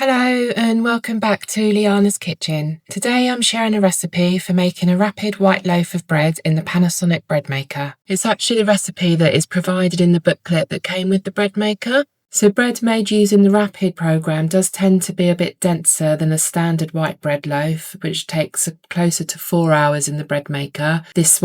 Hello and welcome back to Liana's Kitchen. Today I'm sharing a recipe for making a rapid white loaf of bread in the Panasonic bread maker. It's actually a recipe that is provided in the booklet that came with the bread maker. So bread made using the rapid program does tend to be a bit denser than a standard white bread loaf, which takes closer to 4 hours in the bread maker. This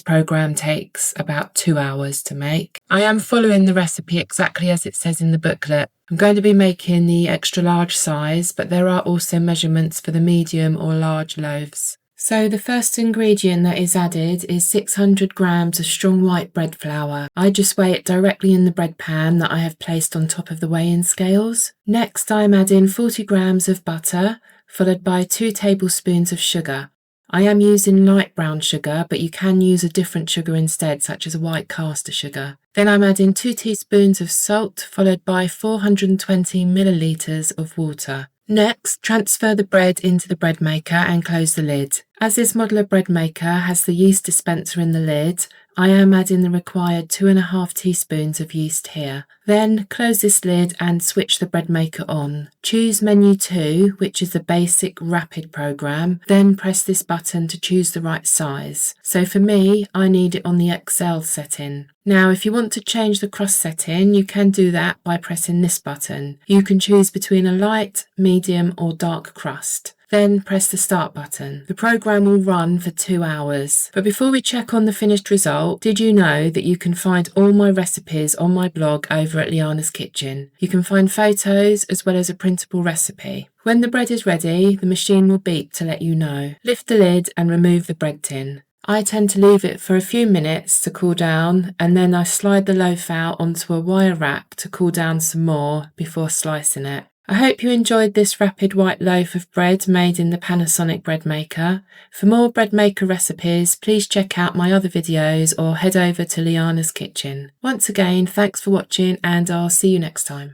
program takes about 2 hours to make. I am following the recipe exactly as it says in the booklet. I'm going to be making the extra large size, but there are also measurements for the medium or large loaves. So the first ingredient that is added is 600 grams of strong white bread flour. I just weigh it directly in the bread pan that I have placed on top of the weighing scales. Next I'm adding 40 grams of butter, followed by 2 tablespoons of sugar. I am using light brown sugar, but you can use a different sugar instead, such as a white caster sugar. Then I'm adding 2 teaspoons of salt, followed by 420 millilitres of water. Next, transfer the bread into the bread maker and close the lid. As this modular bread maker has the yeast dispenser in the lid, I am adding the required 2.5 teaspoons of yeast here. Then close this lid and switch the bread maker on. Choose menu 2, which is the basic rapid program, then press this button to choose the right size. So for me, I need it on the XL setting. Now, if you want to change the crust setting, you can do that by pressing this button. You can choose between a light, medium or dark crust. Then press the start button. The program will run for 2 hours. But before we check on the finished result, did you know that you can find all my recipes on my blog over at Liana's Kitchen? You can find photos as well as a printable recipe. When the bread is ready, the machine will beep to let you know. Lift the lid and remove the bread tin. I tend to leave it for a few minutes to cool down, and then I slide the loaf out onto a wire rack to cool down some more before slicing it. I hope you enjoyed this rapid white loaf of bread made in the Panasonic bread maker. For more bread maker recipes, please check out my other videos or head over to Liana's Kitchen. Once again, thanks for watching and I'll see you next time.